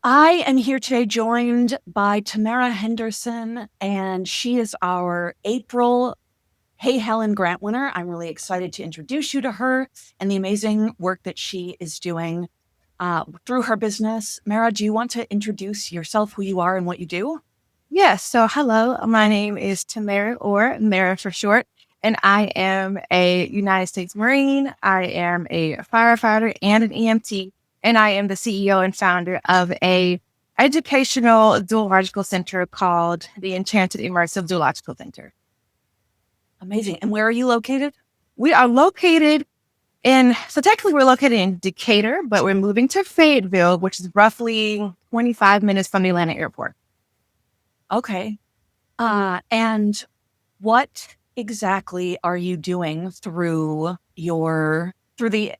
I am here today joined by Tamara Henderson, and she is our April Hey Helen Grant winner. I'm really excited to introduce you to her and the amazing work that she is doing through her business. Mara, do you want to introduce yourself, who you are, and what you do? Yes. So, hello, my name is Tamara, or Mara for short, and I am a United States Marine. I am a firefighter and an EMT, and I am the CEO and founder of a educational zoological center called the Enchanted Immersive Zoological Center. Amazing. And where are you located? We are located so technically we're located in Decatur, but we're moving to Fayetteville, which is roughly 25 minutes from the Atlanta airport. Okay. And what exactly are you doing through the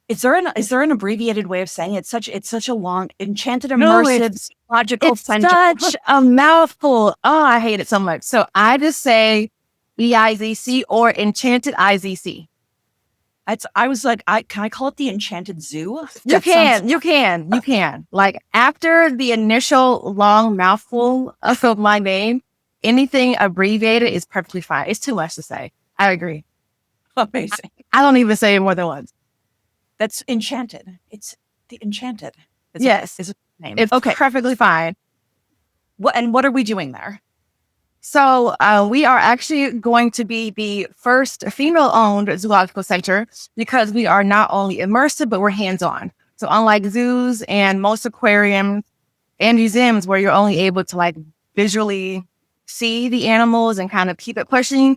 is there an abbreviated way of saying it? It's such a long Enchanted No, Immersive Zoological it's Center. such a mouthful. Oh, I hate it so much. So I just say EIZC or Enchanted IZC. I was like, can I call it the Enchanted Zoo? You That sounds can, you can, you can. Like after the initial long mouthful of my name, anything abbreviated is perfectly fine. It's too much to say. I agree. amazing. I don't even say it more than once. That's Enchanted. It's the Enchanted. Yes, Is a name. it's Okay. perfectly fine. What are we doing there? So we are actually going to be the first female-owned zoological center because we are not only immersive, but we're hands-on. So unlike zoos and most aquariums and museums where you're only able to like visually see the animals and kind of keep it pushing,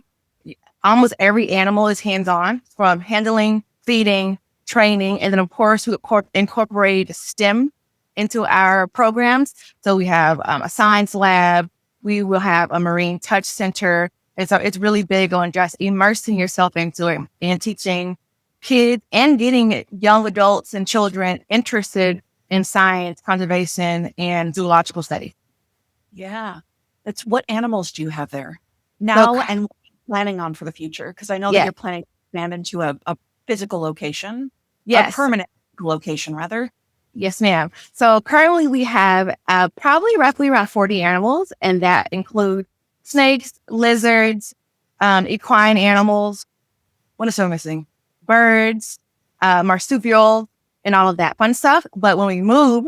almost every animal is hands-on from handling, feeding, training, and then of course we incorporate STEM into our programs. So we have a science lab, we will have a marine touch center. And so it's really big on just immersing yourself into it and teaching kids and getting young adults and children interested in science, conservation, and zoological studies. Yeah. That's what animals do you have there So, now and what are you planning on for the future? Because I know that yeah, you're planning to expand into a physical location, a yes, permanent location rather. yes, ma'am. So currently we have probably roughly around 40 animals, and that include snakes, lizards, equine animals. What is so missing? Birds, marsupial, and all of that fun stuff. But when we move,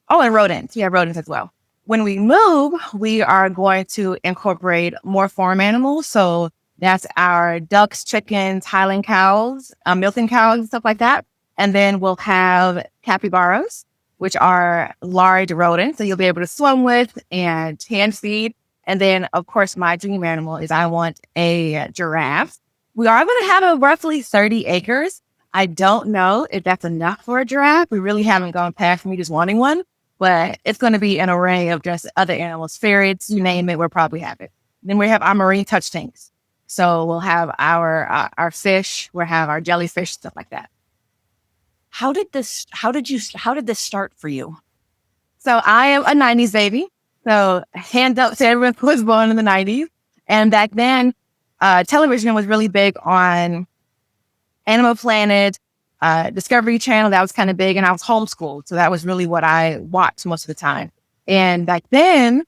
oh, and rodents. We have rodents as well. When we move, we are going to incorporate more farm animals. So that's our ducks, chickens, Highland cows, milking cows, and stuff like that. And then we'll have capybaras, which are large rodents that you'll be able to swim with and hand feed. And then, of course, my dream animal is I want a giraffe. We are going to have a roughly 30 acres. I don't know if that's enough for a giraffe. We really haven't gone past me just wanting one, but it's going to be an array of just other animals, ferrets, you name it, we'll probably have it. Then we have our marine touch tanks. So we'll have our fish, we'll have our jellyfish, stuff like that. How did this start for you? So I am a 90s baby. So hand up to everyone who was born in the 90s. And back then, television was really big on Animal Planet, Discovery Channel. That was kind of big. And I was homeschooled. So that was really what I watched most of the time. And back then,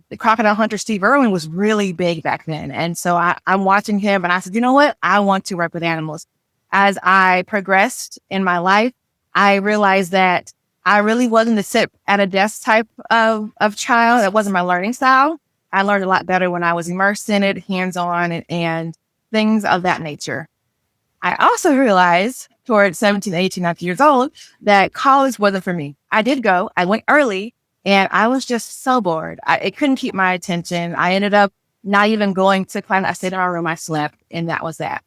the crocodile hunter Steve Irwin was really big back then. And so I'm watching him and I said, you know what? I want to work with animals. As I progressed in my life, I realized that I really wasn't the sit at a desk type of child. That wasn't my learning style. I learned a lot better when I was immersed in it, hands-on, and things of that nature. I also realized towards 17, 18, 19 years old that college wasn't for me. I did go, I went early, and I was just so bored. It couldn't keep my attention. I ended up not even going to class. I stayed in my room, I slept, and that was that.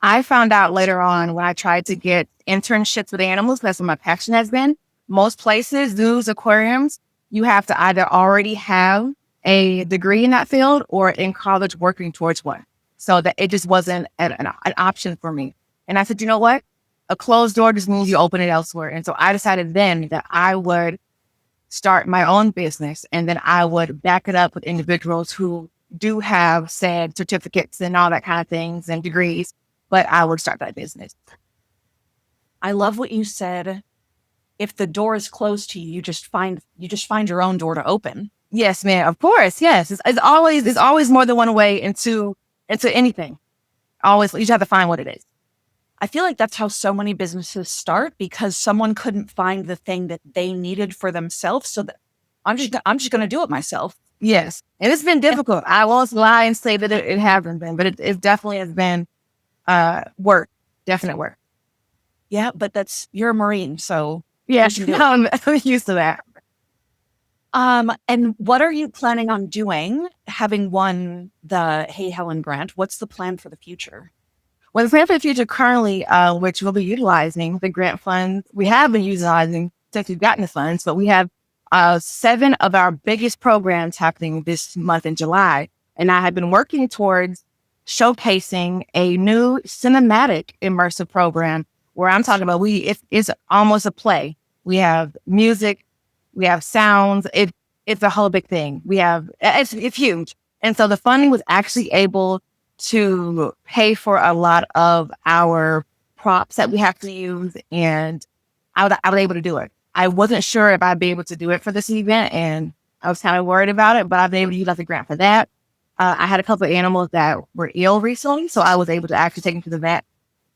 I found out later on when I tried to get internships with animals, that's what my passion has been. Most places, zoos, aquariums, you have to either already have a degree in that field or in college working towards one. So that it just wasn't an option for me. And I said, you know what? A closed door just means you open it elsewhere. And so I decided then that I would start my own business and then I would back it up with individuals who do have said certificates and all that kind of things and degrees, but I would start that business. I love what you said if the door is closed to you, you just find your own door to open. Yes, man. Of course. Yes. It's always more than one way into anything. Always, you just have to find what it is. I feel like that's how so many businesses start, because someone couldn't find the thing that they needed for themselves. So that I'm just going to do it myself. Yes. And it's been difficult. I won't lie and say that it hasn't been, but it definitely has been work. Definite work. Yeah, but you're a Marine, so Yeah. you can do it. I'm used to that. And what are you planning on doing, having won the Hey Helen Grant? What's the plan for the future? Well, the plan for the future currently, which we'll be utilizing the grant funds, we have been utilizing since we've gotten the funds, but we have 7 of our biggest programs happening this month in July. And I have been working towards showcasing a new cinematic immersive program where I'm talking about it's almost a play. We have music, we have sounds. It's a whole big thing. It's huge. And so the funding was actually able to pay for a lot of our props that we have to use. And I was able to do it. I wasn't sure if I'd be able to do it for this event, and I was kind of worried about it, but I've been able to utilize the grant for that. I had a couple of animals that were ill recently, so I was able to actually take them to the vet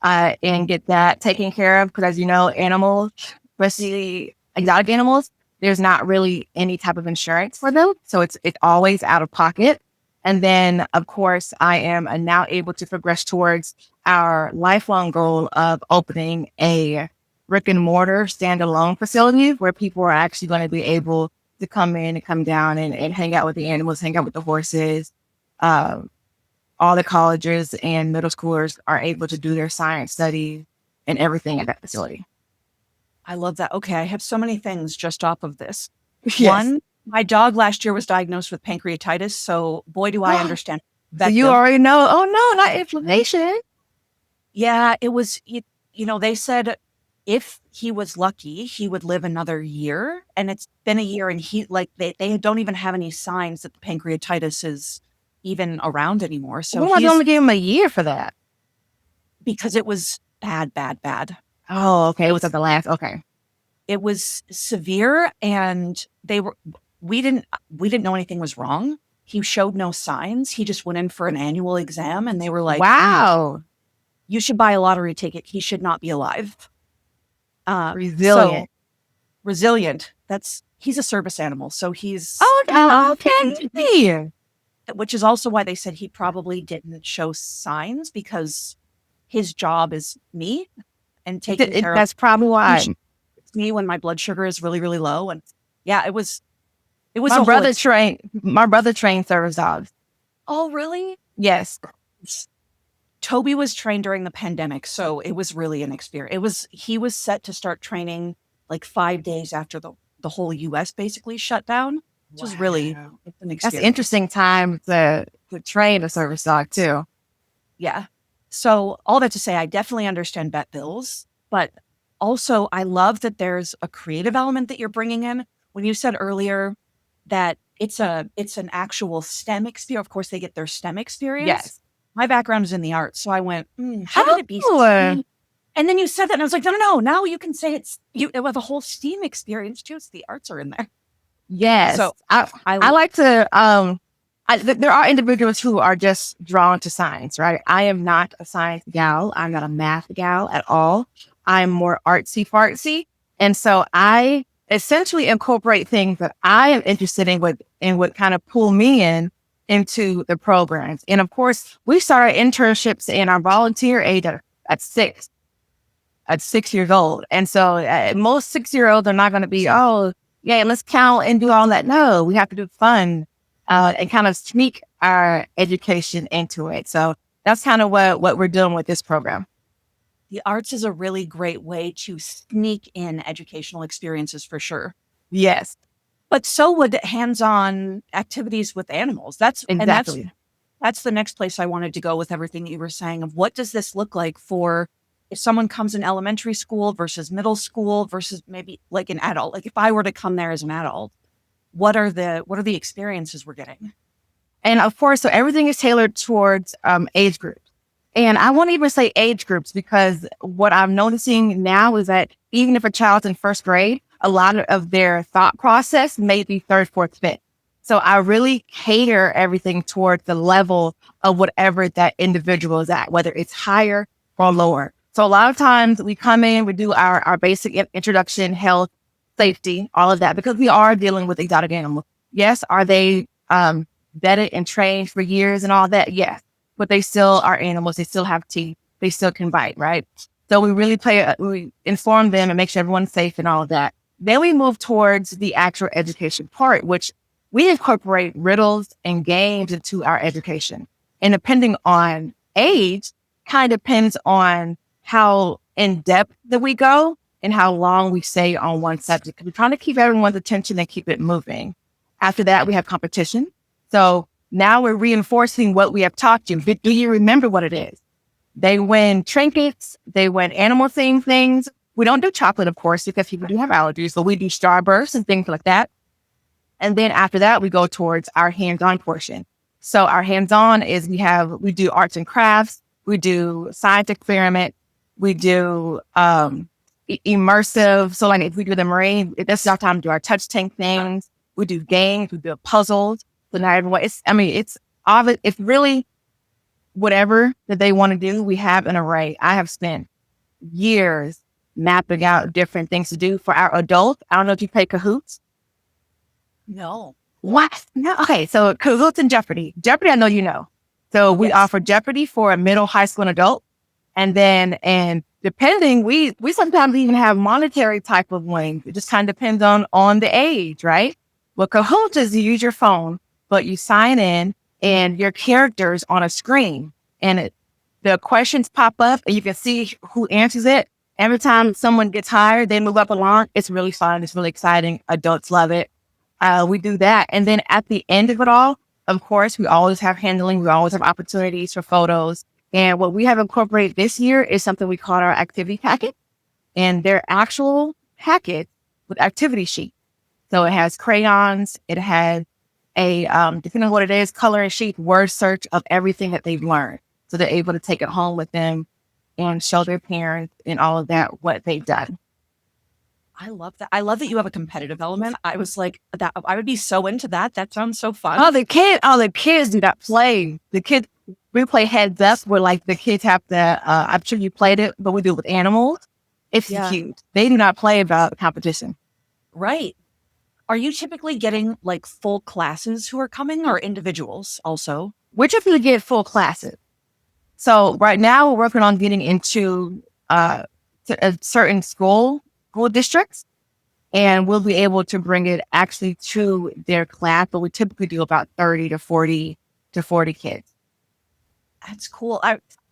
and get that taken care of. Because as you know, animals, especially exotic animals, there's not really any type of insurance for them. So it's always out of pocket. And then, of course, I am now able to progress towards our lifelong goal of opening a brick and mortar standalone facility where people are actually going to be able to come in and come down and hang out with the animals, hang out with the horses. All the colleges and middle schoolers are able to do their science studies and everything at that facility. I love that. Okay, I have so many things just off of this. Yes. One, my dog last year was diagnosed with pancreatitis, so boy, do I understand. So you already know, oh no, not inflammation. Yeah, it was, they said if he was lucky, he would live another year. And it's been a year, and they don't even have any signs that the pancreatitis is even around anymore. So why don't we give him a year for that? Because it was bad, bad, bad. Oh, okay. It was at the last. Okay. It was severe, and we didn't know anything was wrong. He showed no signs. He just went in for an annual exam, and they were like, wow, you should buy a lottery ticket. He should not be alive. Resilient. Resilient. He's a service animal. So he's, okay. Which is also why they said he probably didn't show signs, because his job is me and taking care of. That's probably why. It's me when my blood sugar is really, really low. And yeah, it was my brother trained service dogs. Oh, really? Yes. Toby was trained during the pandemic, so it was really an experience. He was set to start training like 5 days after the whole US basically shut down. Which was really an experience. That's an interesting time to train a service dog too. Yeah. So all that to say, I definitely understand vet bills, but also I love that there's a creative element that you're bringing in. When you said earlier that it's an actual STEM experience, of course they get their STEM experience. Yes. My background is in the arts, so I went, how could it be STEM? And then you said that, and I was like, no. Now you can say you have a whole STEAM experience too. So the arts are in there. Yes. So I like to, there are individuals who are just drawn to science, right? I am not a science gal. I'm not a math gal at all. I'm more artsy fartsy. And so I essentially incorporate things that I am interested in what kind of pull me into the programs. And of course, we started internships in our volunteer age at 6 years old. And so most 6-year-olds are not going to be, oh, yeah, let's count and do all that. No, we have to do fun and kind of sneak our education into it. So that's kind of what we're doing with this program. The arts is a really great way to sneak in educational experiences for sure. Yes. But so would hands-on activities with animals. That's the next place I wanted to go with everything that you were saying of what does this look like for if someone comes in elementary school versus middle school versus maybe like an adult. Like if I were to come there as an adult, what are the experiences we're getting? And of course, so everything is tailored towards age groups. And I won't even say age groups, because what I'm noticing now is that even if a child's in first grade, a lot of their thought process may be third, fourth, fifth. So I really cater everything towards the level of whatever that individual is at, whether it's higher or lower. So a lot of times we come in, we do our basic introduction, health, safety, all of that, because we are dealing with exotic animals. Yes, are they vetted and trained for years and all that? Yes, but they still are animals. They still have teeth. They still can bite, right? So we really we inform them and make sure everyone's safe and all of that. Then we move towards the actual education part, which we incorporate riddles and games into our education. And depending on age, kind of depends on how in depth that we go and how long we stay on one subject. Because we're trying to keep everyone's attention and keep it moving. After that, we have competition. So now we're reinforcing what we have taught you. Do you remember what it is? They win trinkets. They win animal themed things. We don't do chocolate, of course, because people do have allergies, but we do starbursts and things like that. And then after that, we go towards our hands-on portion. So our hands-on is we do arts and crafts. We do science experiment. We do immersive. So like if we do the marine, this is our time to do our touch tank things. We do games. We build puzzles. So now everyone, it's really whatever that they want to do. We have an array. I have spent years mapping out different things to do for our adults. I don't know if you play Cahoots. No. What? No. Okay. So Cahoots and Jeopardy. Jeopardy, I know you know. So we offer Jeopardy for a middle, high school, and adult. And depending, we sometimes even have monetary type of wins. It just kind of depends on the age, right? Well, Cahoots is you use your phone, but you sign in and your character's on a screen and the questions pop up and you can see who answers it. Every time someone gets hired, they move up along. It's really fun. It's really exciting. Adults love it. We do that. And then at the end of it all, of course, we always have handling. We always have opportunities for photos. And what we have incorporated this year is something we call our activity packet. And they're actual packets with activity sheets. So it has crayons. It has a, depending on what it is, color and sheet, word search of everything that they've learned. So they're able to take it home with them and show their parents and all of that, what they've done. I love that. I love that you have a competitive element. I was like, that I would be so into that. That sounds so fun. Oh, the kids do not play. We play heads up where like the kids have to, I'm sure you played it, but we do it with animals. It's cute. They do not play about competition. Right. Are you typically getting like full classes who are coming or individuals also? We're typically getting full classes. So right now we're working on getting into a certain school districts, and we'll be able to bring it actually to their class. But we typically do about 30 to 40 kids. That's cool.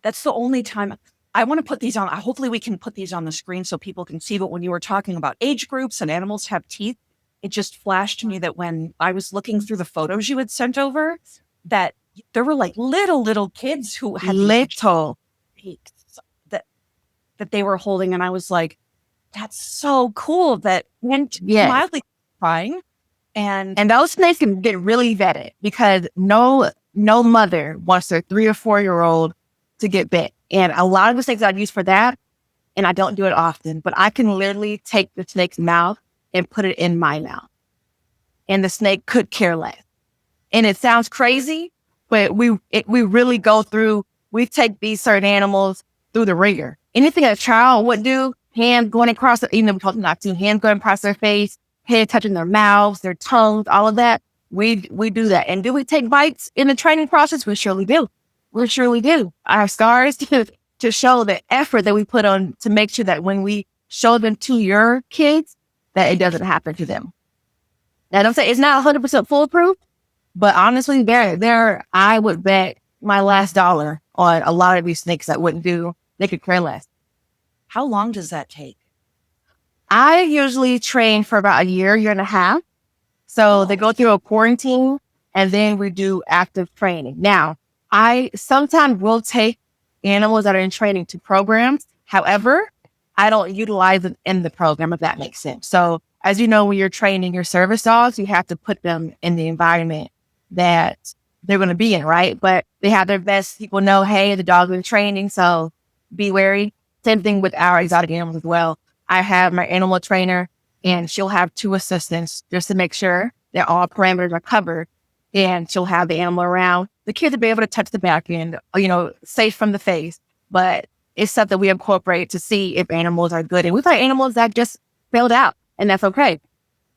That's the only time I want to put these on. Hopefully we can put these on the screen so people can see. But when you were talking about age groups and animals have teeth, it just flashed to me that when I was looking through the photos you had sent over, that there were like little kids who had little teeth that they were holding. And I was like, that's so cool that went mildly crying. And those snakes can get really vetted because no mother wants their 3 or 4 year old to get bit. And a lot of the snakes I use for that, and I don't do it often, but I can literally take the snake's mouth and put it in my mouth. And the snake could care less. And it sounds crazy, but we really go through, we take these certain animals through the ringer. Anything a child would do, hand going across, even though we told them not to, hand going across their face, head touching their mouths, their tongues, all of that. We do that. And do we take bites in the training process? We surely do. We surely do. I have scars to show the effort that we put on to make sure that when we show them to your kids, that it doesn't happen to them. Now, don't say it's not 100% foolproof, but honestly, I would bet my last dollar on a lot of these snakes that wouldn't do, they could care less. How long does that take? I usually train for about a year and a half. So they go through a quarantine and then we do active training. Now, I sometimes will take animals that are in training to programs. However, I don't utilize it in the program, if that makes sense. So as you know, when you're training your service dogs, you have to put them in the environment that they're going to be in, right? But they have their best people know, hey, the dog's in training, so be wary. Same thing with our exotic animals as well. I have my animal trainer, and she'll have 2 assistants just to make sure that all parameters are covered. And she'll have the animal around. The kids will be able to touch the back end, safe from the face. But it's something we incorporate to see if animals are good. And we've had animals that just failed out, and that's okay.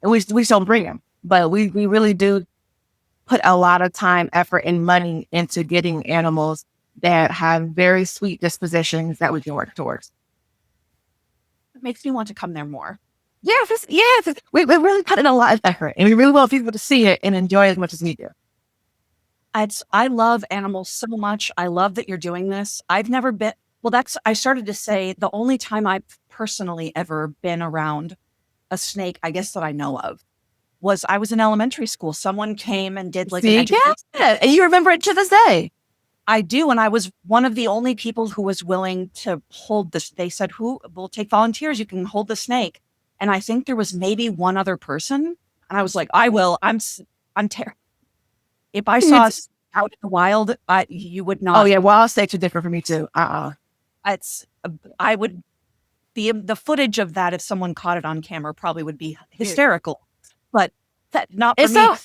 And we don't bring them. But we really do put a lot of time, effort, and money into getting animals that have very sweet dispositions that we can work towards. It makes me want to come there more. Yes. We really put in a lot of effort, and we really want people to see it and enjoy it as much as we do. I love animals so much. I love that you're doing this. I've never been, I started to say the only time I've personally ever been around a snake, I guess that I know of, was I was in elementary school. Someone came and did like an education. Yeah, and you remember it to this day. I do. And I was one of the only people who was willing to hold this. They said, who will take volunteers? You can hold the snake. And I think there was maybe one other person. And I was like, I will. I'm terrified. If I saw us out in the wild, you would not. Oh yeah, wild snakes are different for me too. I would be the footage of that if someone caught it on camera probably would be hysterical. But that not for me.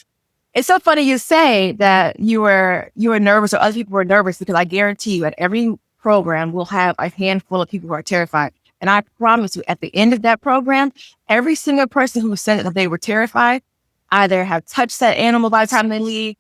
It's so funny you say that you were nervous or other people were nervous, because I guarantee you at every program we'll have a handful of people who are terrified. And I promise you, at the end of that program, every single person who said that they were terrified either have touched that animal by the time they leave,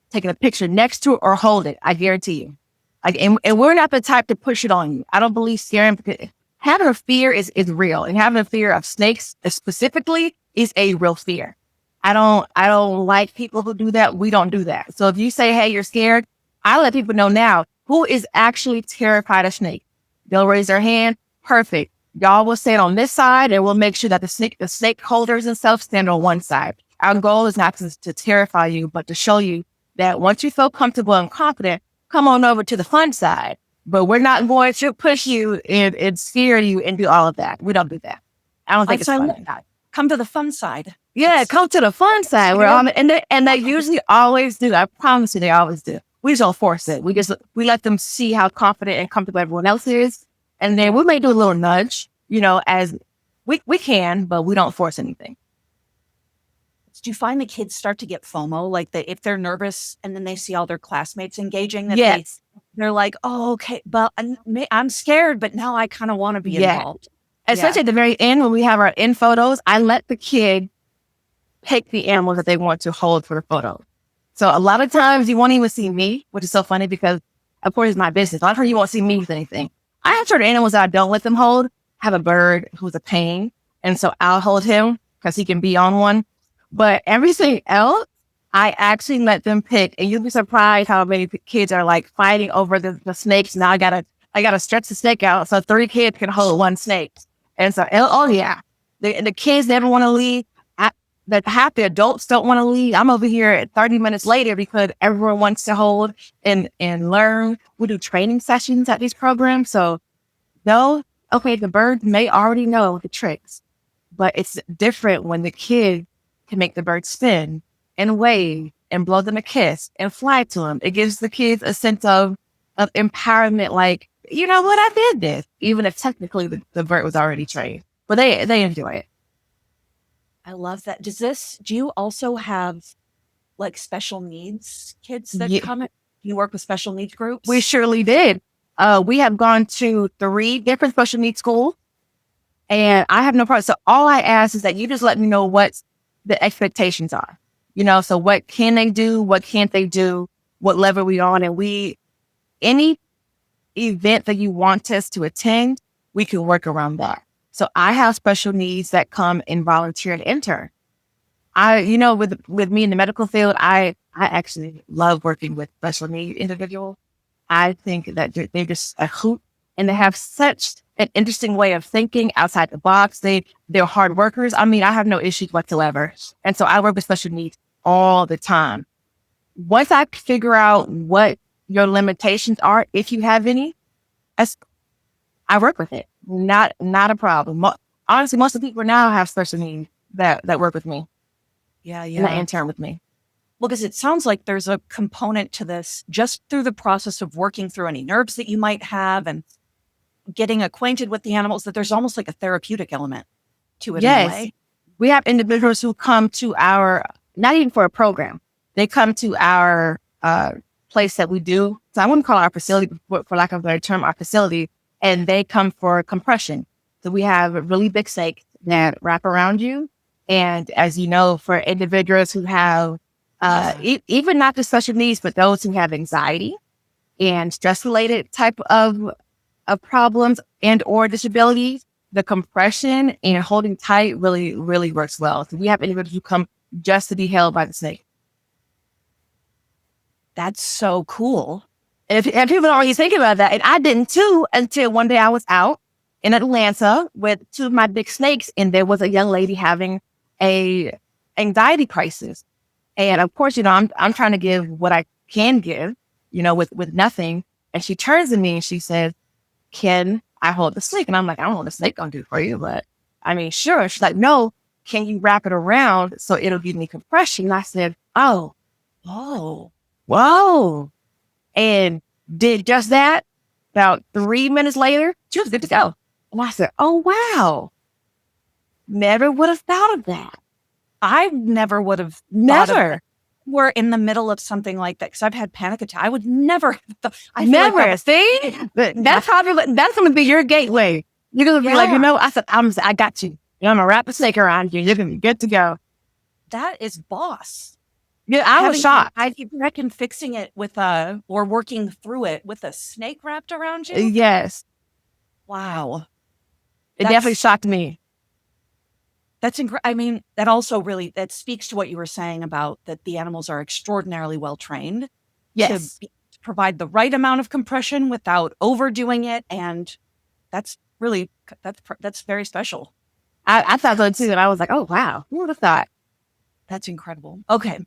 taking a picture next to it, or hold it. I guarantee you. And we're not the type to push it on you. I don't believe scaring, because having a fear is real, and having a fear of snakes specifically is a real fear. I don't like people who do that. We don't do that. So if you say, hey, you're scared, I let people know now who is actually terrified of snakes. They'll raise their hand. Perfect. Y'all will stand on this side, and we'll make sure that the snake holders and stuff stand on one side. Our goal is not to terrify you, but to show you that once you feel comfortable and confident, come on over to the fun side. But we're not going to push you and scare you and do all of that. We don't do that. I don't think it's fun. Come to the fun side. Yeah, come to the fun side. We're on, and they usually always do. I promise you, they always do. We just don't force it. We let them see how confident and comfortable everyone else is, and then we may do a little nudge, as we can, but we don't force anything. Do you find the kids start to get FOMO, like if they're nervous and then they see all their classmates engaging? That yes, they're like, oh, okay, but I'm scared, but now I kind of want to be involved. Especially at the very end, when we have our end photos, I let the kid pick the animals that they want to hold for the photo. So a lot of times you won't even see me, which is so funny because, of course, it's my business. A lot of times you won't see me with anything. I have certain animals that I don't let them hold. I have a bird who's a pain, and so I'll hold him because he can be on one. But everything else, I actually let them pick, and you'll be surprised how many kids are like fighting over the snakes. Now I gotta stretch the snake out so 3 kids can hold one snake. And so, the kids never want to leave. Half the adults don't want to leave. I'm over here at 30 minutes later because everyone wants to hold and learn. We do training sessions at these programs. So, the bird may already know the tricks, but it's different when the kid can make the bird spin and wave and blow them a kiss and fly to them. It gives the kids a sense of empowerment, like, you know what, I did this, even if technically the bird was already trained. But they enjoy it. I love that. Do you also have like special needs kids that come? You work with special needs groups? We surely did. We have gone to 3 different special needs schools, and I have no problem. So all I ask is that you just let me know what the expectations are. So what can they do? What can't they do? What level are we on? And any event that you want us to attend, we can work around that. So I have special needs that come and volunteer and intern. With me in the medical field, I actually love working with special needs individuals. I think that they're just a hoot, and they have such an interesting way of thinking outside the box. They're hard workers. I mean, I have no issues whatsoever. And so I work with special needs all the time. Once I figure out what your limitations are, if you have any, I work with it. Not a problem. Honestly, most of the people now have special needs that work with me. Yeah. And that intern with me. Well, because it sounds like there's a component to this just through the process of working through any nerves that you might have and getting acquainted with the animals, that there's almost like a therapeutic element to it in a Yes. way. We have individuals who come to our, not even for a program, they come to our place that we do. So I wouldn't call it our facility, for lack of a better term, our facility, and they come for compression. So we have really big snakes that wrap around you. And as you know, for individuals who have even not just special needs, but those who have anxiety and stress-related type of problems and or disabilities, the compression and holding tight really, really works well. So we have individuals who come just to be held by the snake. That's so cool. And people don't always think about that. And I didn't too, until one day I was out in Atlanta with two of my big snakes, and there was a young lady having a anxiety crisis. And of course, I'm trying to give what I can give, with nothing. And she turns to me and she says, "Can I hold the snake?" And I'm like, "I don't know what the snake gonna do for you, but I mean, sure." She's like, "No, can you wrap it around so it'll give me compression?" And I said, "Oh, whoa." And did just that. About 3 minutes later, she was good to go. And I said, "Oh, wow. Never would have thought of that." I never would have Never. We're in the middle of something like that because I've had panic attack. I would never. I feel Never. like See? That's going to be your gateway. You're going to be like, I said, I got you. I'm going to wrap a snake around you. You're going to be good to go. That is boss. Yeah, I was shocked. I reckon fixing it with or working through it with a snake wrapped around you. Yes. Wow. It definitely shocked me. That's incredible. I mean, that also really, that speaks to what you were saying about that the animals are extraordinarily well trained. Yes. To provide the right amount of compression without overdoing it. And that's very special. I thought so too. And I was like, oh, wow. Who would have thought? That's incredible. Okay.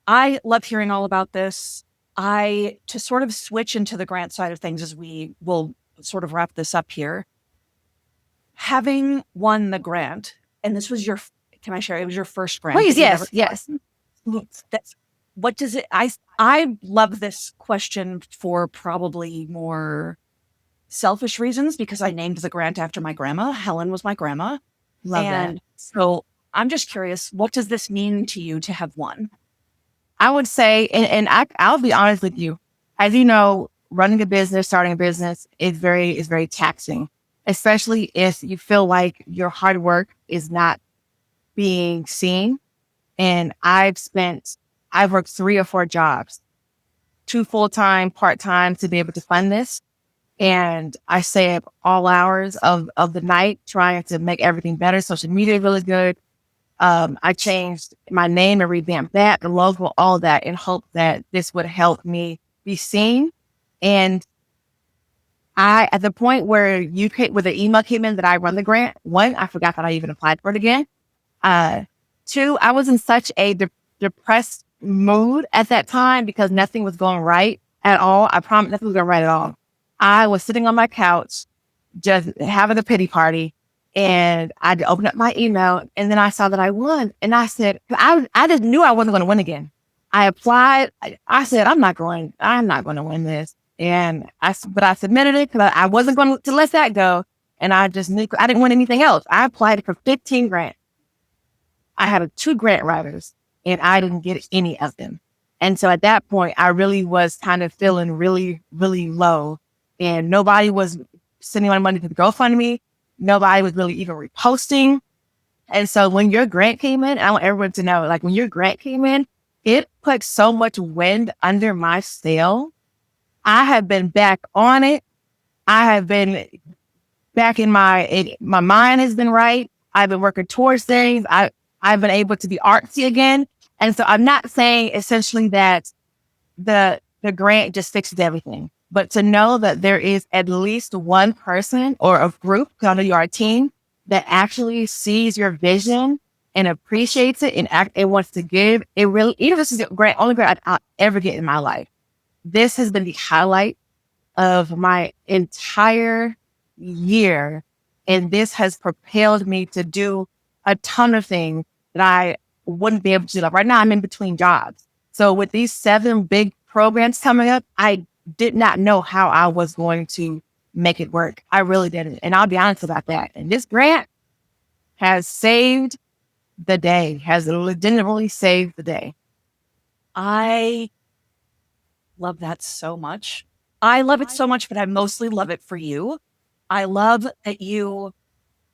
I love hearing all about this. To sort of switch into the grant side of things as we will sort of wrap this up here. Having won the grant, and this was can I share? It was your first grant. Please, yes. What does it, I love this question for probably more selfish reasons because I named the grant after my grandma. Helen was my grandma. Love that. So I'm just curious, what does this mean to you to have won? I would say, and I'll be honest with you, as you know, running a business, starting a business is very taxing, especially if you feel like your hard work is not being seen. And I've worked 3 or 4 jobs, 2 full-time, part-time to be able to fund this. And I stay up all hours of the night trying to make everything better. Social media is really good. I changed my name and revamped that, the logo, all that, in hope that this would help me be seen. And at the point where the email came in that I run the grant, 1, I forgot that I even applied for it again. 2, I was in such a depressed mood at that time because nothing was going right at all. I promise nothing was going right at all. I was sitting on my couch, just having a pity party. And I opened up my email and then I saw that I won. And I said, I just knew I wasn't going to win again. I applied. I said, I'm not going to win this. But I submitted it because I wasn't going to let that go. And I just knew I didn't win anything else. I applied for 15 grants. I had 2 grant writers and I didn't get any of them. And so at that point, I really was kind of feeling really, really low. And nobody was sending my money to the GoFundMe. Nobody was really even reposting. And so when your grant came in, I want everyone to know, like when your grant came in, it put so much wind under my sail. I have been back on it. I have been back in my mind has been right. I've been working towards things. I've been able to be artsy again. And so I'm not saying essentially that the grant just fixes everything. But to know that there is at least one person or a group, because I know you are a team, that actually sees your vision and appreciates it and wants to give, it really, even if this is the only grant I'll ever get in my life, this has been the highlight of my entire year. And this has propelled me to do a ton of things that I wouldn't be able to do. Like right now, I'm in between jobs. So with these 7 big programs coming up, I did not know how I was going to make it work. I really didn't. And I'll be honest about that. And this grant has saved the day, has legitimately saved the day. I love that so much. I love it so much, but I mostly love it for you. I love that you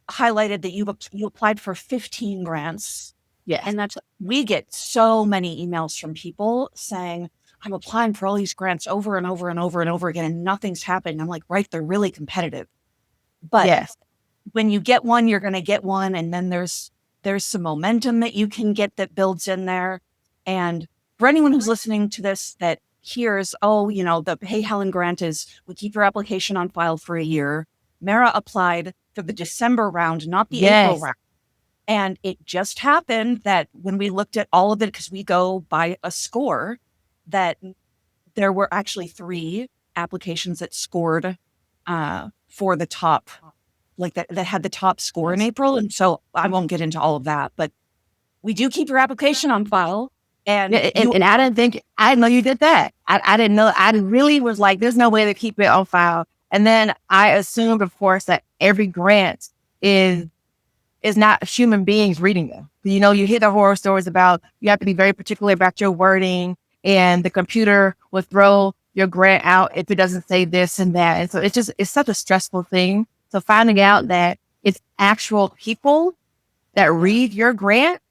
highlighted that you applied for 15 grants. Yes. And we get so many emails from people saying, I'm applying for all these grants over and over and over and over again, and nothing's happened. I'm like, right, they're really competitive. But Yes. when you get one, you're going to get one. And then there's some momentum that you can get that builds in there. And for anyone who's listening to this that hears, oh, the Hey Helen grant is, we keep your application on file for a year. Mara applied for the December round, not the April Yes. round. And it just happened that when we looked at all of it, because we go by a score, that there were actually 3 applications that scored for the top, like that had the top score in April. And so I won't get into all of that, but we do keep your application on file. And and I didn't know you did that. I didn't know. I really was like, there's no way to keep it on file. And then I assumed, of course, that every grant is not human beings reading them. You hear the horror stories about you have to be very particular about your wording, and the computer will throw your grant out if it doesn't say this and that. And so it's such a stressful thing. So finding out that it's actual people that read your grant,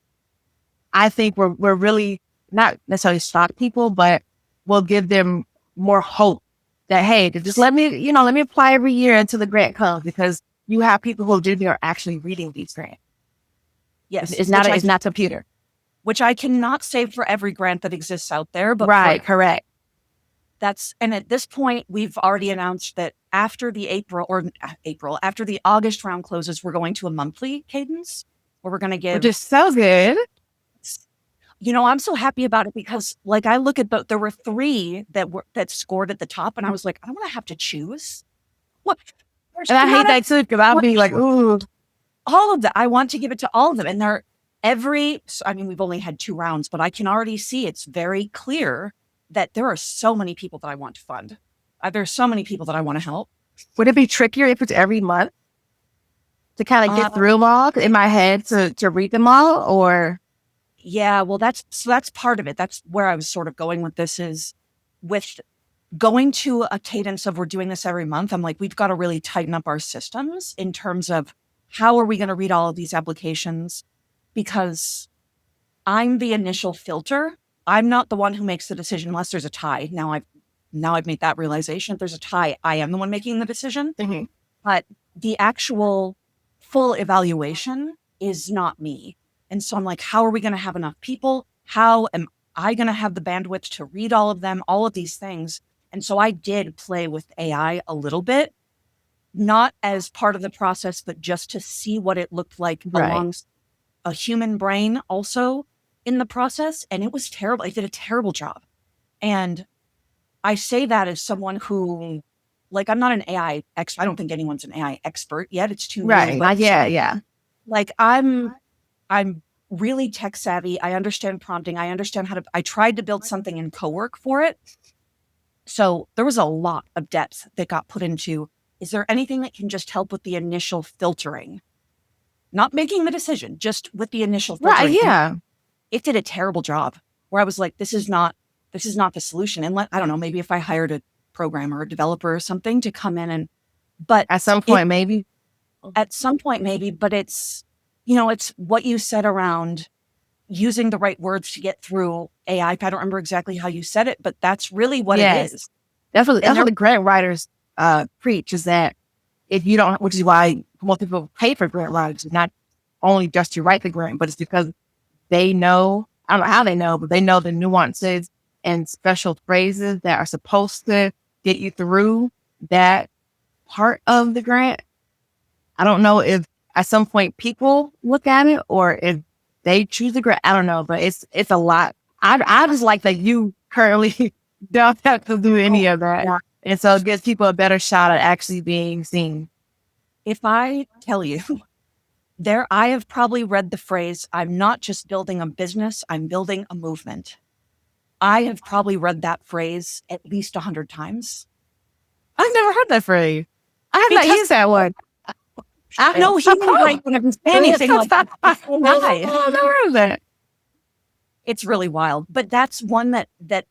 I think we're really not necessarily shock people, but we'll give them more hope that, hey, just let me apply every year until the grant comes, because you have people who are actually reading these grants. yes, It's not computer. Which I cannot say for every grant that exists out there, but right, correct. And at this point, we've already announced that after the after the August round closes, we're going to a monthly cadence where we're going to give. Which is so good. I'm so happy about it because, like, I look at there were 3 that scored at the top, and I was like, I don't want to have to choose. What? And I hate that too, because I'll be like, ooh. All of that. I want to give it to all of them. And we've only had 2 rounds, but I can already see it's very clear that there are so many people that I want to fund. There's so many people that I want to help. Would it be trickier if it's every month to kind of get through them all in my head to read them all? Or yeah, well, that's part of it. That's where I was sort of going with this, is with going to a cadence of we're doing this every month. I'm like, we've got to really tighten up our systems in terms of how are we going to read all of these applications, because I'm the initial filter. I'm not the one who makes the decision unless there's a tie. Now I've made that realization. If there's a tie, I am the one making the decision. mm-hmm. But the actual full evaluation is not me. And so I'm like, how are we going to have enough people? How am I going to have the bandwidth to read all of them, all of these things? And so I did play with AI a little bit, not as part of the process, but just to see what it looked like along a human brain also in the process. And it was terrible. I did a terrible job. And I say that as someone who, like, I'm not an AI expert. I don't think anyone's an AI expert yet. It's too new. But yeah. Like, I'm really tech savvy. I understand prompting. I understand I tried to build something in Cowork for it. So there was a lot of depth that got put into, is there anything that can just help with the initial filtering? Not making the decision, just with the initial filtering. Right, yeah. It did a terrible job where I was like, this is not the solution. And I don't know, maybe if I hired a programmer or a developer or something to come in but at some point, maybe, but it's what you said around using the right words to get through AI. I don't remember exactly how you said it, but that's really what it is. That's what the grant writers preach, is that if you don't, which is why most people pay for grant writers, not only just to write the grant, but it's because they know, I don't know how they know, but they know the nuances and special phrases that are supposed to get you through that part of the grant. I don't know if at some point people look at it or if they choose the grant. I don't know, but it's a lot. I just like that you currently don't have to do any of that. Yeah. And so it gives people a better shot at actually being seen. If I tell you, I have probably read the phrase, I'm not just building a business, I'm building a movement. I have probably read that phrase at least 100 times. I've never heard that phrase. I have not Because used that one. no human brain would ever say anything like that. It's so high. I've never heard of that. It's really wild. But that's one that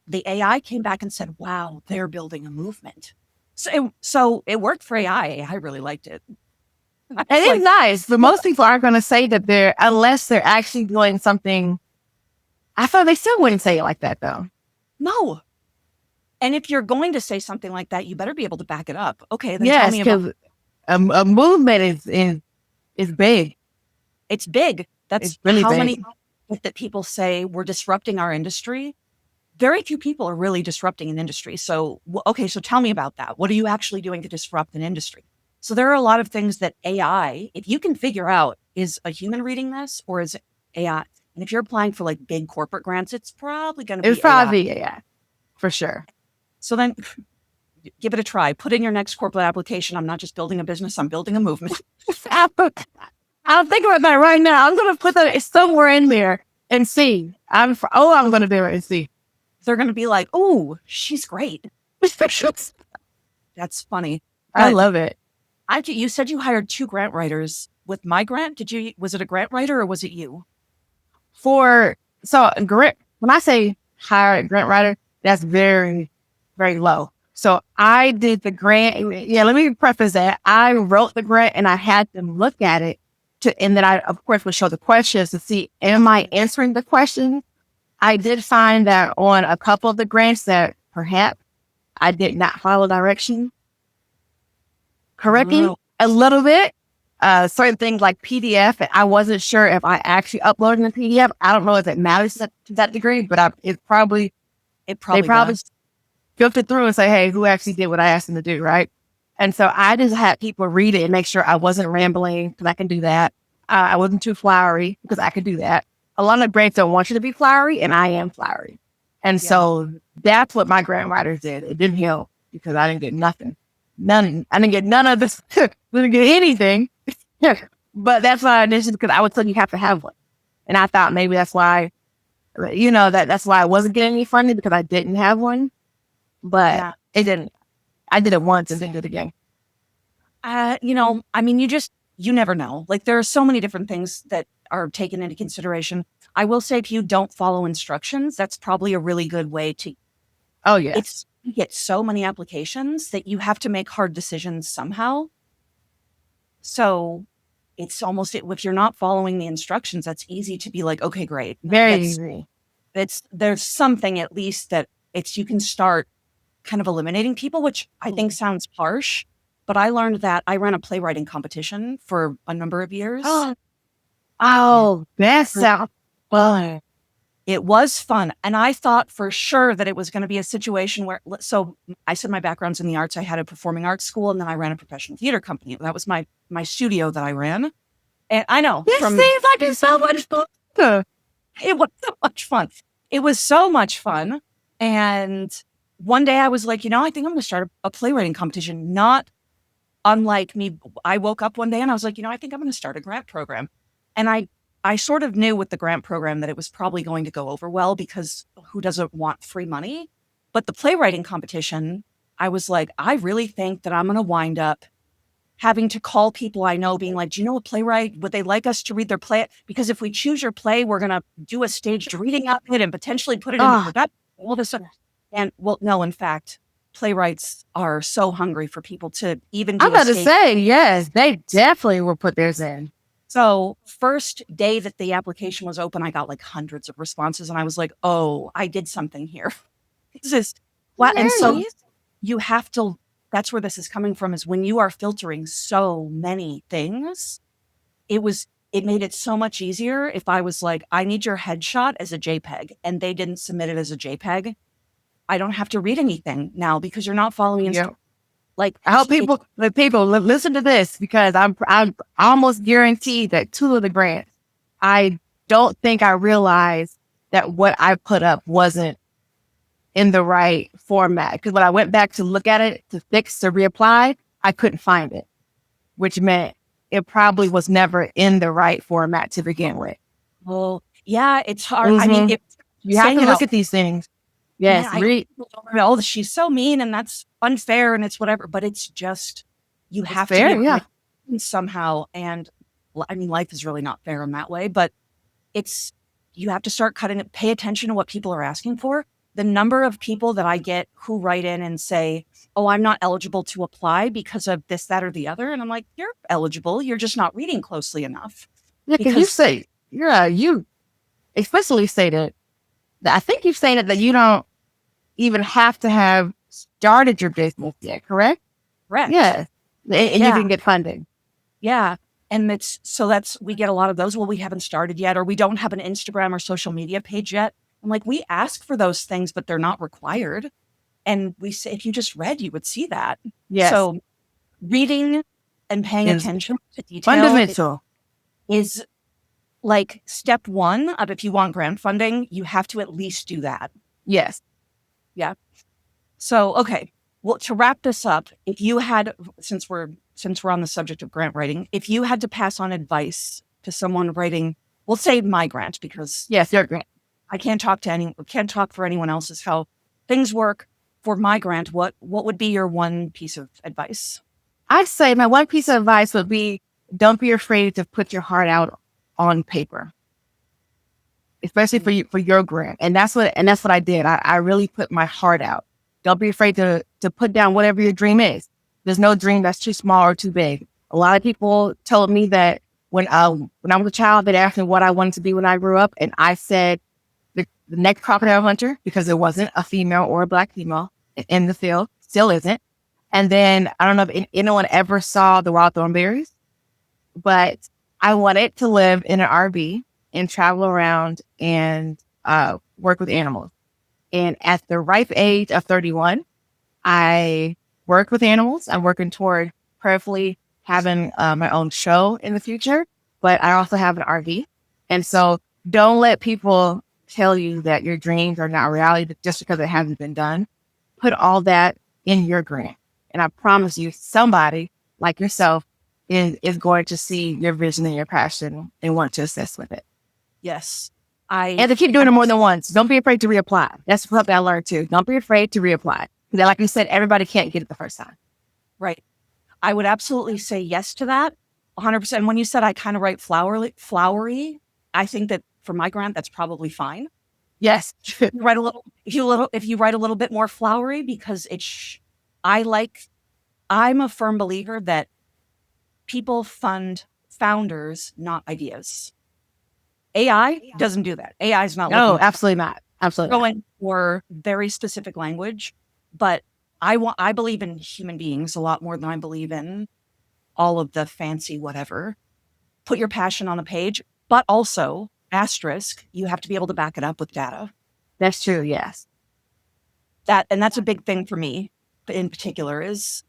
the AI came back and said, wow, they're building a movement. So it worked for AI. I really liked it. And it's nice, but most people aren't going to say that unless they're actually doing something. I thought they still wouldn't say it like that, though. No. And if you're going to say something like that, you better be able to back it up. Okay, then yes, tell me about a movement is big. It's big. That's it's really how big. many that people say we're disrupting our industry. Very few people are really disrupting an industry. So, okay, so tell me about that. What are you actually doing to disrupt an industry? So there are a lot of things that AI, if you can figure out, is a human reading this or is it AI? And if you're applying for like big corporate grants, it's probably going to be It's probably AI, for sure. So then give it a try. Put in your next corporate application. I'm not just building a business, I'm building a movement. I'm thinking about that right now. I'm going to put that somewhere in there and see. I'm going to do it and see. They're going to be like, oh, she's great. That's funny. I love it. You said you hired 2 grant writers with my grant. Was it a grant writer or was it you? When I say hire a grant writer, that's very, very low. So I did the grant. Yeah, let me preface that. I wrote the grant and I had them look at it and then I, of course, would show the questions to see, am I answering the question? I did find that on a couple of the grants that perhaps I did not follow direction correctly a little bit. Certain things like PDF, I wasn't sure if I actually uploaded the PDF. I don't know if it matters to that degree, but they probably filtered through and say, hey, who actually did what I asked them to do, right? And so I just had people read it and make sure I wasn't rambling because I can do that. I wasn't too flowery because I could do that. A lot of grants don't want you to be flowery, and I am flowery. And so that's what my grant writers did. It didn't help because I didn't get nothing. None. I didn't get none of this. Didn't get anything. But that's why I initially, because I was told you have to have one. And I thought maybe that's why, that's why I wasn't getting any funding because I didn't have one. But it didn't. I did it once and then did it again. You never know. Like there are so many different things that are taken into consideration. I will say if you don't follow instructions, that's probably a really good way to. Oh, yeah. You get so many applications that you have to make hard decisions somehow. So it's almost, if you're not following the instructions, that's easy to be like, okay, great. Very easy. There's something at least that you can start kind of eliminating people, which I think sounds harsh, but I learned that I ran a playwriting competition for a number of years. Oh, that sounds fun. It was fun. And I thought for sure that it was going to be a situation where, so I said my background's in the arts. I had a performing arts school and then I ran a professional theater company. That was my studio that I ran. And I know. This seems like it's so much fun. It was so much fun. It was so much fun. And one day I was like, I think I'm going to start a playwriting competition. Not unlike me. I woke up one day and I was like, I think I'm going to start a grant program. And I sort of knew with the grant program that it was probably going to go over well because who doesn't want free money? But the playwriting competition, I was like, I really think that I'm going to wind up having to call people I know being like, do you know a playwright? Would they like us to read their play? Because if we choose your play, we're going to do a staged reading of it and potentially put it in the production. All this stuff. And no, in fact, playwrights are so hungry for people to even do I'm about to say, yes, they definitely will put theirs in. So first day that the application was open, I got like hundreds of responses and I was like, oh, I did something here. This is what, and so you have to, that's where this is coming from, is when you are filtering so many things, it made it so much easier if I was like, I need your headshot as a JPEG and they didn't submit it as a JPEG. I don't have to read anything now because you're not following instructions. Like I hope people listen to this because I'm almost guaranteed that 2 of the grants, I don't think I realized that what I put up wasn't in the right format. Because when I went back to look at it to reapply, I couldn't find it, which meant it probably was never in the right format to begin with. Well, yeah, it's hard. Mm-hmm. I mean, you have to look at these things. man, Yes, read. oh, she's so mean and that's unfair and it's whatever, but it's just, you It's have to be fair. a Yeah. great person somehow. And I mean, life is really not fair in that way, but it's, you have to start cutting it, pay attention to what people are asking for. The number of people that I get who write in and say, oh, I'm not eligible to apply because of this, that, or the other. And I'm like, you're eligible. You're just not reading closely enough. Yeah, because you Because say, yeah, you explicitly stated that I think you've stated that you don't even have to have started your business yet, correct? correct. Yes. And you Yeah. can get funding. Yeah. And it's, so that's, we get a lot of those. Well, we haven't started yet, or we don't have an Instagram or social media page yet. I'm like, we ask for those things, but they're not required. And we say, if you just read, you would see that. Yes. So reading and paying Is attention to detail fundamental. is like step one of, if you want grant funding, you have to at least do that. Yes. Yeah. So, okay. Well, to wrap this up, if you had, since we're on the subject of grant writing, if you had to pass on advice to someone writing, we'll say my grant, because Yes, your grant. I can't talk for anyone else's how things work. For my grant, what would be your one piece of advice? I'd say my one piece of advice would be don't be afraid to put your heart out on paper, especially for your grant. And that's what I did. I really put my heart out. Don't be afraid to put down whatever your dream is. There's no dream that's too small or too big. A lot of people told me that when I was a child, they'd ask me what I wanted to be when I grew up. And I said the next crocodile hunter, because there wasn't a female or a Black female in the field, still isn't. And then I don't know if anyone ever saw the wild thornberries, but I wanted to live in an RV and travel around and work with animals. And at the ripe age of 31, I work with animals. I'm working toward prayerfully having my own show in the future, but I also have an RV. And so don't let people tell you that your dreams are not reality just because it hasn't been done. Put all that in your grant. And I promise you, somebody like yourself is going to see your vision and your passion and want to assist with it. Yes. And to keep doing it more than once. Don't be afraid to reapply. That's something I learned too. Don't be afraid to reapply. Because like you said, everybody can't get it the first time. Right. I would absolutely say yes to that. 100%. When you said I kind of write flowery, I think that for my grant, that's probably fine. Yes. You write if you write a little bit more flowery, because I'm a firm believer that people fund founders, not ideas. AI doesn't do that. AI is not No, absolutely not. Absolutely going for very specific language, but I believe in human beings a lot more than I believe in all of the fancy whatever. Put your passion on a page, but also asterisk, you have to be able to back it up with data. That's true. Yes. That's a big thing for me in particular is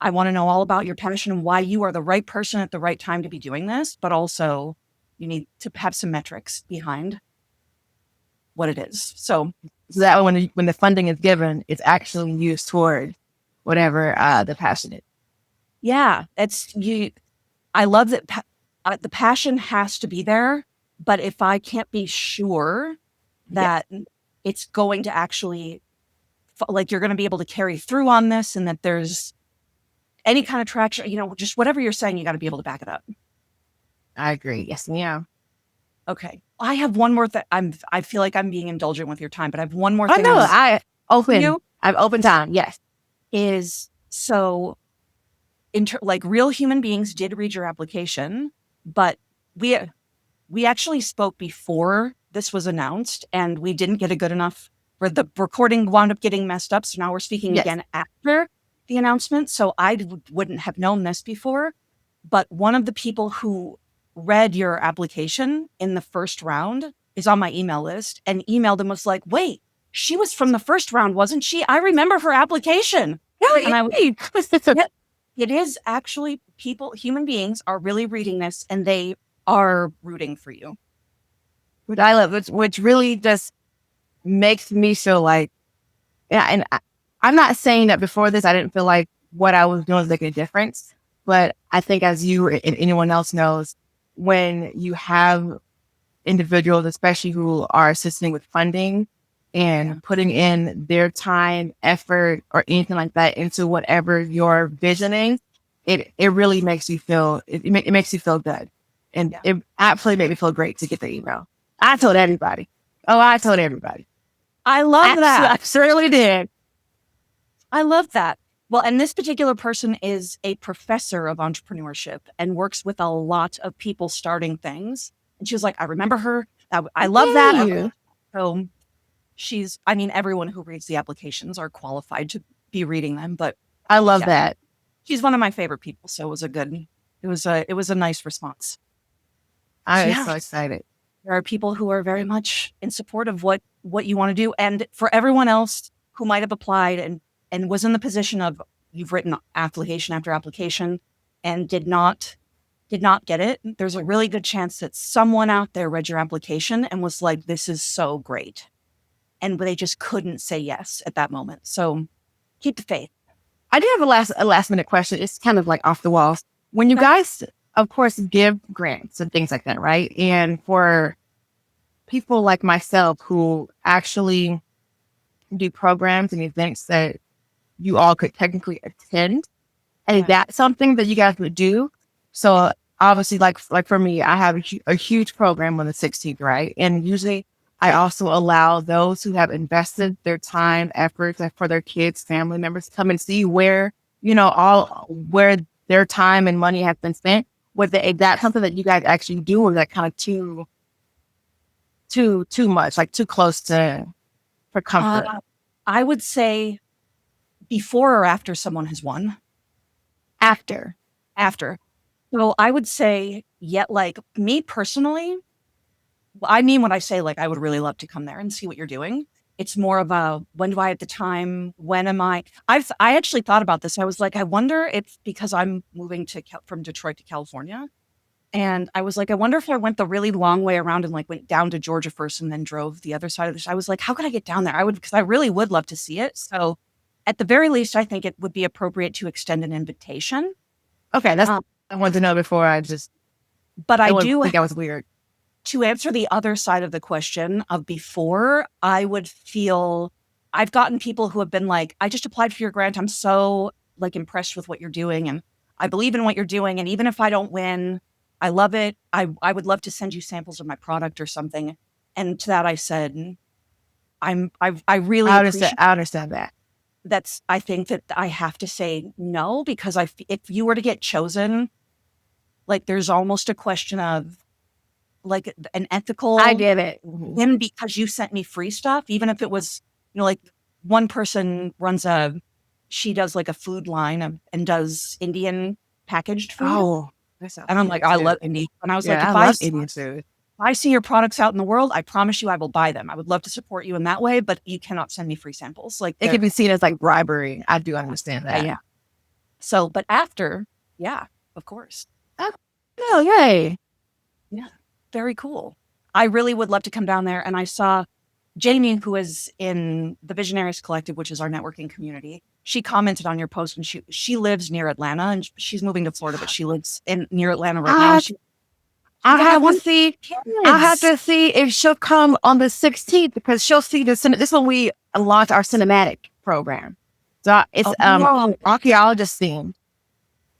I want to know all about your passion and why you are the right person at the right time to be doing this, but also you need to have some metrics behind what it is. So that when the funding is given, it's actually used toward whatever the passion is. Yeah, I love that the passion has to be there, but if I can't be sure that it's going to actually, like, you're going to be able to carry through on this and that there's any kind of traction, just whatever you're saying, you got to be able to back it up. I agree. Yes, ma'am. Okay. I have one more thing. I feel like I'm being indulgent with your time, but I have one more thing. No, I have open time. Yes. Is so like real human beings did read your application, but we actually spoke before this was announced and we didn't get a good enough, or the recording wound up getting messed up. So now we're speaking again after the announcement. So I wouldn't have known this before, but one of the people who read your application in the first round is on my email list, and emailed and was like, wait, she was from the first round, wasn't she? I remember her application. Really? And it is actually human beings are really reading this and they are rooting for you. Which I love, which really just makes me feel like, and I'm not saying that before this, I didn't feel like what I was doing was making a difference. But I think as you and anyone else knows, when you have individuals, especially who are assisting with funding, and putting in their time, effort, or anything like that into whatever you're visioning, it really makes you feel, it makes you feel good. And it absolutely made me feel great to get the email. I told everybody. Oh, I told everybody. I love that. I certainly did. I love that. Well, and this particular person is a professor of entrepreneurship and works with a lot of people starting things. And she was like, I remember her. I love that. So I mean, everyone who reads the applications are qualified to be reading them, but I love that. She's one of my favorite people. So it was a nice response. I'm so excited. There are people who are very much in support of what you want to do. And for everyone else who might have applied and was in the position of you've written application after application and did not get it, there's a really good chance that someone out there read your application and was like, this is so great. And they just couldn't say yes at that moment. So keep the faith. I do have a last minute question. It's kind of like off the walls. When you guys, of course, give grants and things like that, right? And for people like myself who actually do programs and events that you all could technically attend, and that's something that you guys would do. So obviously, like for me, I have a huge program on the 16th, right? And usually I also allow those who have invested their time, efforts for their kids, family members, come and see where, where their time and money has been spent. Is that something that you guys actually do, or is that kind of too much, like too close for comfort? I would say before or after someone has won. After. So I would say, like me personally, I mean, when I say like, I would really love to come there and see what you're doing. It's more of a, when do I have the time? When am I actually thought about this. I was like, I wonder if, because I'm moving from Detroit to California. And I was like, I wonder if I went the really long way around and like went down to Georgia first and then drove the other side of this. I was like, how could I get down there? Because I really would love to see it. So at the very least, I think it would be appropriate to extend an invitation. Okay. That's I wanted to know before but I do think that was weird. To answer the other side of the question of before, I would feel, I've gotten people who have been like, I just applied for your grant. I'm so like impressed with what you're doing. And I believe in what you're doing. And even if I don't win, I love it. I would love to send you samples of my product or something. And to that I said, I really appreciate I understand that. I think that I have to say no, because if you were to get chosen, like there's almost a question of like an ethical. I get it. Then because you sent me free stuff, even if it was, like one person she does like a food line and does Indian packaged food. Oh, and I'm like, I love Indian. And I was like, I love Indian food. If I see your products out in the world, I promise you I will buy them. I would love to support you in that way, but you cannot send me free samples. Like it can be seen as like bribery. I do understand that. Yeah. So, but after, of course. Oh, yay. Yeah. Very cool. I really would love to come down there. And I saw Jamie, who is in the Visionaries Collective, which is our networking community. She commented on your post, and she lives near Atlanta, and she's moving to Florida, but she lives near Atlanta right now. I'll have to see if she'll come on the 16th, because she'll see this when we launch our cinematic program. So it's archaeologist themed.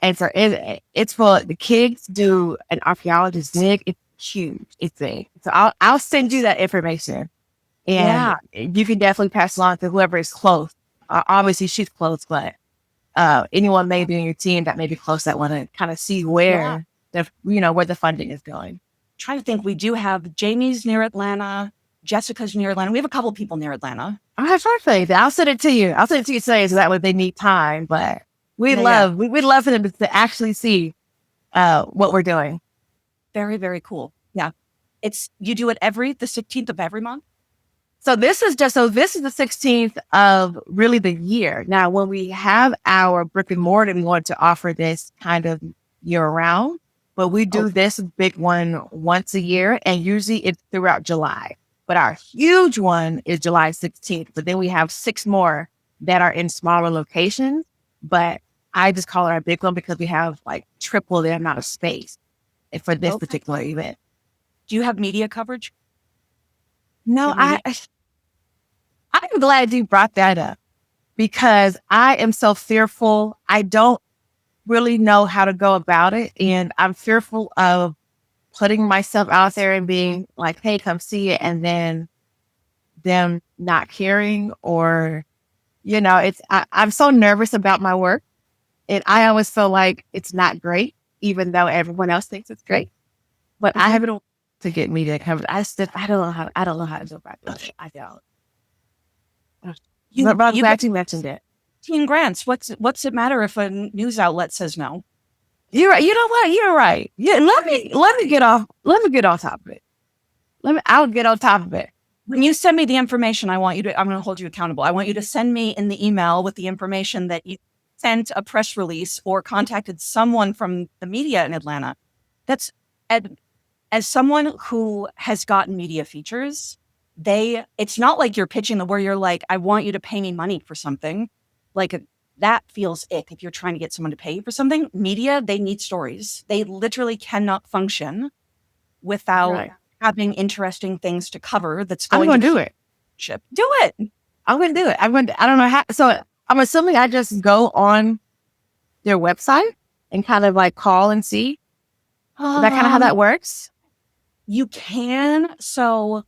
And so it's for the kids do an archaeologist dig. It's huge. It's big. So I'll send you that information. And you can definitely pass along to whoever is close. Obviously she's close, but anyone maybe on your team that may be close that want to kind of see where where the funding is going. I'm trying to think, we do have Jamie's near Atlanta, Jessica's near Atlanta. We have a couple people near Atlanta. I have perfect. I'll send it to you. I'll send it to you today, so that way they need time. But we'd love for them to actually see what we're doing. Very, very cool. Yeah. You do it the 16th of every month? So this is the 16th of really the year. Now, when we have our brick and mortar, we want to offer this kind of year round, but we do this big one once a year, and usually it's throughout July. But our huge one is July 16th. But then we have 6 more that are in smaller locations. But I just call it our big one because we have like triple the amount of space for this particular event. Do you have media coverage? No, I'm glad you brought that up because I am so fearful. I don't really know how to go about it. And I'm fearful of putting myself out there and being like, hey, come see it. And then them not caring or, I'm so nervous about my work. And I always feel like it's not great, even though everyone else thinks it's great. But I haven't to get media coverage. I don't know how to do about it. I don't. But I'm glad you mentioned it. Teen grants. What's it matter if a news outlet says no? You're right. You know what? You're right. Yeah. Let me get off top of it. I'll get on top of it. When you send me the information, I'm going to hold you accountable. I want you to send me in the email with the information that you sent a press release or contacted someone from the media in Atlanta. That's as someone who has gotten media features, it's not like you're pitching where you're like, I want you to pay me money for something. Like that feels ick if you're trying to get someone to pay you for something. Media, they need stories. They literally cannot function without having interesting things to cover. I'm going to do it. Do it. I'm going to do it. I don't know how. So I'm assuming I just go on their website and kind of like call and see. Is that kind of how that works? You can. So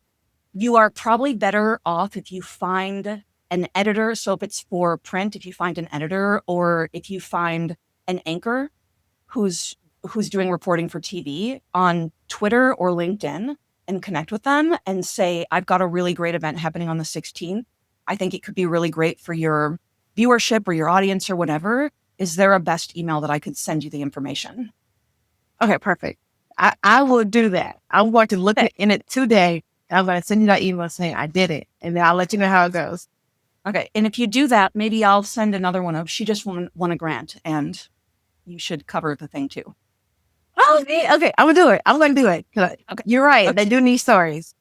you are probably better off if you find an editor. So if it's for print, if you find an editor or if you find an anchor who's doing reporting for TV on Twitter or LinkedIn and connect with them and say, I've got a really great event happening on the 16th. I think it could be really great for your viewership or your audience or whatever. Is there a best email that I could send you the information? Okay, perfect. I will do that. I'm going to look in it today. I'm going to send you that email saying I did it. And then I'll let you know how it goes. Okay. And if you do that, maybe I'll send another one of, she just won a grant and you should cover the thing too. Oh, yeah. Okay. I'm going to do it. I'm going to do it. Okay. You're right. Okay. They do need stories.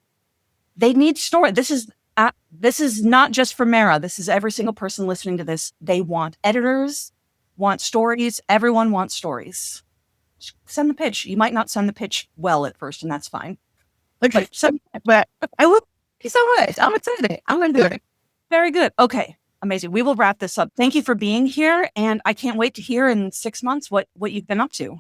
They need story. This is not just for Mara. This is every single person listening to this. They want editors, want stories. Everyone wants stories. Send the pitch. You might not send the pitch well at first, and that's fine. Okay. But I will. Thank you so much. I'm excited. I'm going to do it. Very good. Okay. Amazing. We will wrap this up. Thank you for being here. And I can't wait to hear in 6 months what you've been up to.